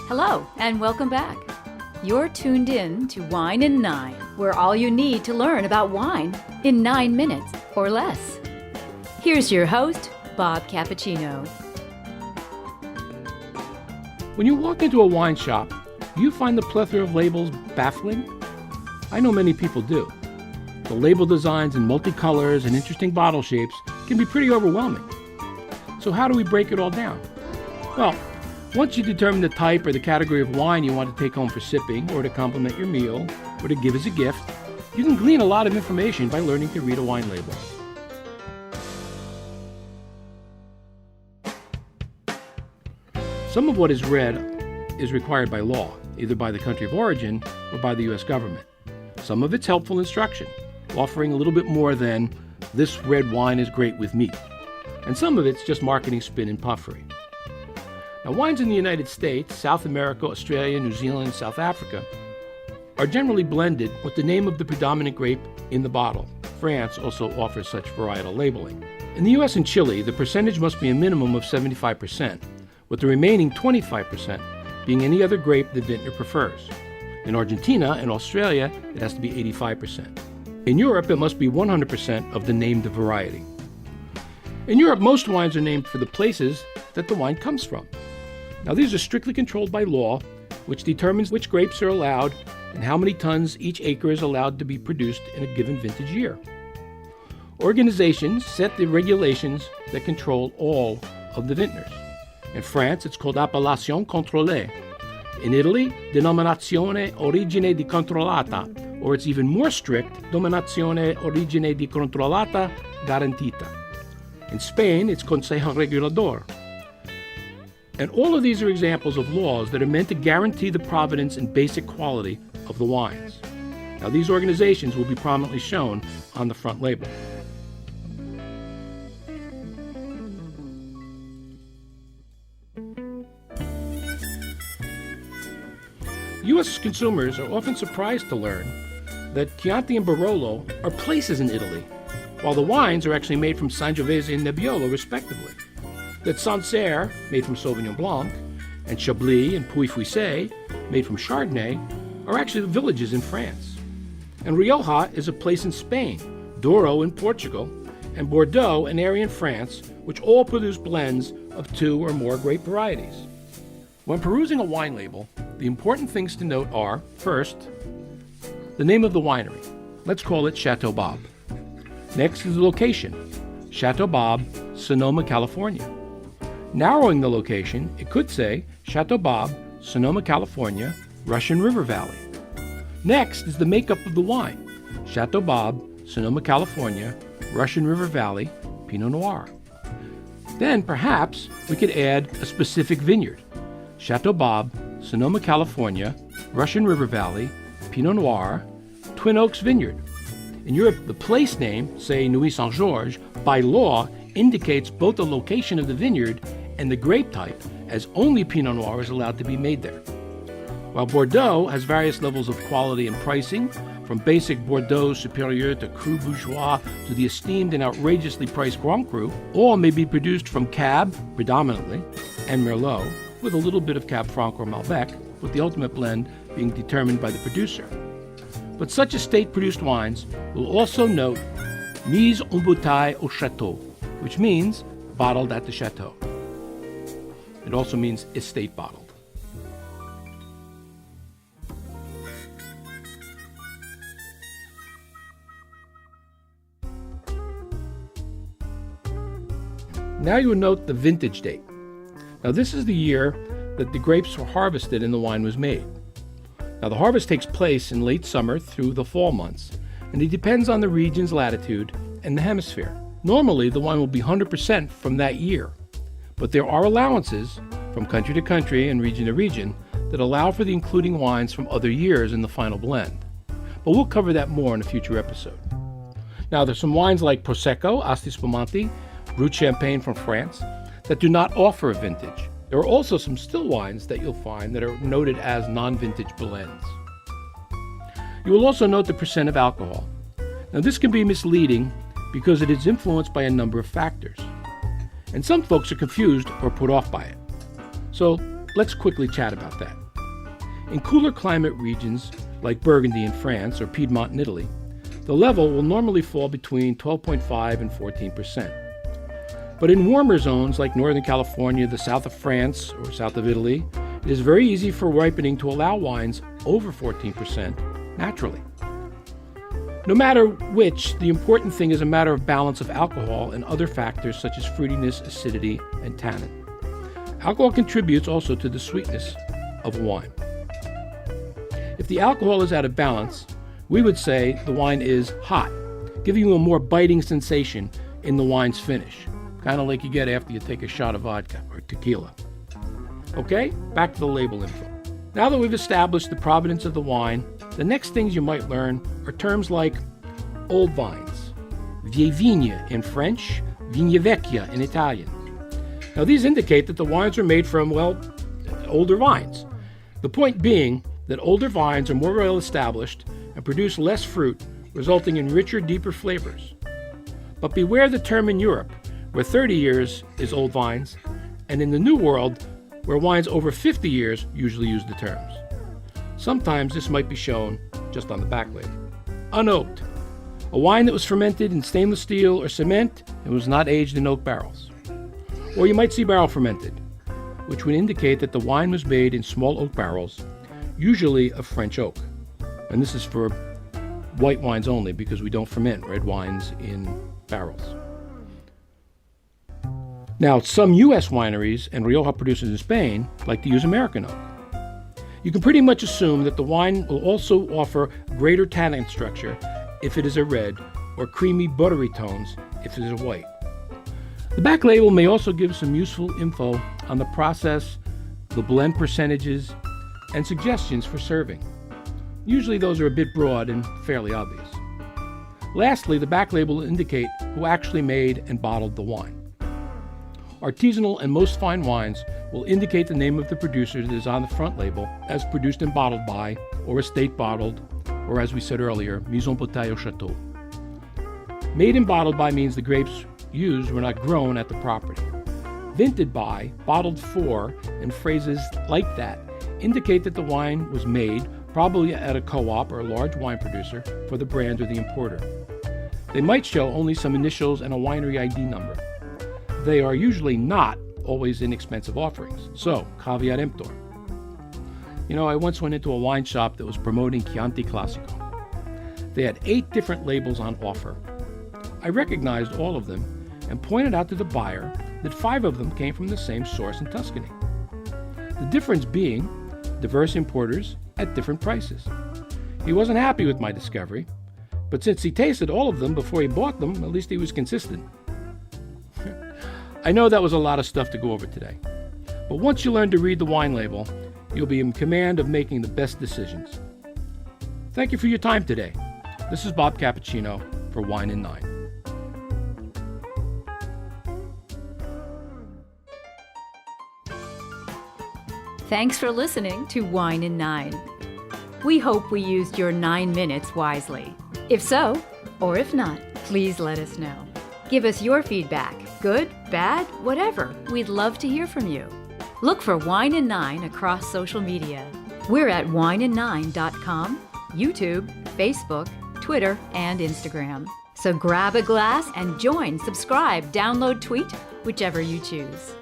Hello, and welcome back. You're tuned in to Wine in 9, where all you need to learn about wine in 9 minutes or less. Here's your host, Bob Cappuccino. When you walk into a wine shop, do you find the plethora of labels baffling? I know many people do. The label designs in multicolors and interesting bottle shapes can be pretty overwhelming. So how do we break it all down? Well, once you determine the type or the category of wine you want to take home for sipping, or to complement your meal, or to give as a gift, you can glean a lot of information by learning to read a wine label. Some of what is read is required by law, either by the country of origin or by the U.S. government. Some of it's helpful instruction, offering a little bit more than, "This red wine is great with meat." And some of it's just marketing spin and puffery. Now, wines in the United States, South America, Australia, New Zealand, South Africa are generally blended with the name of the predominant grape in the bottle. France also offers such varietal labeling. In the US and Chile, the percentage must be a minimum of 75%, with the remaining 25% being any other grape the vintner prefers. In Argentina and Australia, it has to be 85%. In Europe, it must be 100% of the named variety. In Europe, most wines are named for the places that the wine comes from. Now, these are strictly controlled by law, which determines which grapes are allowed and how many tons each acre is allowed to be produced in a given vintage year. Organizations set the regulations that control all of the vintners. In France, it's called Appellation Contrôlée. In Italy, Denominazione Origine di Controllata, or it's even more strict, Denominazione Origine di Controllata Garantita. In Spain, it's Consejo Regulador. And all of these are examples of laws that are meant to guarantee the provenance and basic quality of the wines. Now, these organizations will be prominently shown on the front label. U.S. consumers are often surprised to learn that Chianti and Barolo are places in Italy, while the wines are actually made from Sangiovese and Nebbiolo, respectively. That Sancerre, made from Sauvignon Blanc, and Chablis and Puy-Fuissé, made from Chardonnay, are actually the villages in France. And Rioja is a place in Spain, Douro in Portugal, and Bordeaux an area in France, which all produce blends of 2 or more grape varieties. When perusing a wine label, the important things to note are, first, the name of the winery. Let's call it Chateau Bob. Next is the location, Chateau Bob, Sonoma, California. Narrowing the location, it could say Chateau Bob, Sonoma, California, Russian River Valley. Next is the makeup of the wine, Chateau Bob, Sonoma, California, Russian River Valley, Pinot Noir. Then perhaps we could add a specific vineyard, Chateau Bob, Sonoma, California, Russian River Valley, Pinot Noir, Twin Oaks Vineyard. In Europe, the place name, say Nuits Saint-Georges, by law indicates both the location of the vineyard and the grape type, as only Pinot Noir is allowed to be made there. While Bordeaux has various levels of quality and pricing, from basic Bordeaux Supérieur to Cru Bourgeois to the esteemed and outrageously priced Grand Cru, all may be produced from Cab, predominantly, and Merlot, with a little bit of Cab Franc or Malbec, with the ultimate blend being determined by the producer. But such estate-produced wines will also note mise en bouteille au château, which means bottled at the chateau. It also means estate bottled. Now you will note the vintage date. Now this is the year that the grapes were harvested and the wine was made. Now the harvest takes place in late summer through the fall months, and it depends on the region's latitude and the hemisphere. Normally the wine will be 100% from that year, but there are allowances from country to country and region to region that allow for the including wines from other years in the final blend. But we'll cover that more in a future episode. Now there's some wines like Prosecco, Asti Spumante, Brut Champagne from France that do not offer a vintage. There are also some still wines that you'll find that are noted as non-vintage blends. You will also note the percent of alcohol. Now this can be misleading because it is influenced by a number of factors. And some folks are confused or put off by it. So let's quickly chat about that. In cooler climate regions like Burgundy in France or Piedmont in Italy, the level will normally fall between 12.5 and 14%. But in warmer zones like Northern California, the south of France, or south of Italy, it is very easy for ripening to allow wines over 14% naturally. No matter which, the important thing is a matter of balance of alcohol and other factors such as fruitiness, acidity, and tannin. Alcohol contributes also to the sweetness of wine. If the alcohol is out of balance, we would say the wine is hot, giving you a more biting sensation in the wine's finish, kind of like you get after you take a shot of vodka or tequila. Okay, back to the label info. Now that we've established the provenance of the wine, the next things you might learn are terms like old vines, vieille vigne in French, vigne vecchia in Italian. Now these indicate that the wines are made from, well, older vines. The point being that older vines are more well established and produce less fruit, resulting in richer, deeper flavors. But beware the term in Europe, where 30 years is old vines, and in the New World, where wines over 50 years usually use the terms. Sometimes this might be shown just on the back label. Unoaked, a wine that was fermented in stainless steel or cement and was not aged in oak barrels. Or you might see barrel fermented, which would indicate that the wine was made in small oak barrels, usually of French oak. And this is for white wines only because we don't ferment red wines in barrels. Now, some U.S. wineries and Rioja producers in Spain like to use American oak. You can pretty much assume that the wine will also offer greater tannin structure if it is a red, or creamy buttery tones if it is a white. The back label may also give some useful info on the process, the blend percentages, and suggestions for serving. Usually those are a bit broad and fairly obvious. Lastly, the back label will indicate who actually made and bottled the wine. Artisanal and most fine wines will indicate the name of the producer that is on the front label as produced and bottled by, or estate bottled, or as we said earlier, mise en bouteille au château. Made and bottled by means the grapes used were not grown at the property. Vinted by, bottled for, and phrases like that indicate that the wine was made probably at a co-op or a large wine producer for the brand or the importer. They might show only some initials and a winery ID number. They are usually not always inexpensive offerings, so caveat emptor. You know, I once went into a wine shop that was promoting Chianti Classico. They had 8 different labels on offer. I recognized all of them and pointed out to the buyer that 5 of them came from the same source in Tuscany. The difference being diverse importers at different prices. He wasn't happy with my discovery, but since he tasted all of them before he bought them, at least he was consistent. I know that was a lot of stuff to go over today, but once you learn to read the wine label, you'll be in command of making the best decisions. Thank you for your time today. This is Bob Cappuccino for Wine and Nine. Thanks for listening to Wine and Nine. We hope we used your 9 minutes wisely. If so, or if not, please let us know. Give us your feedback, good, bad, whatever. We'd love to hear from you. Look for Wine and Nine across social media. We're at wineand9.com, YouTube, Facebook, Twitter, and Instagram. So grab a glass and join, subscribe, download, tweet, whichever you choose.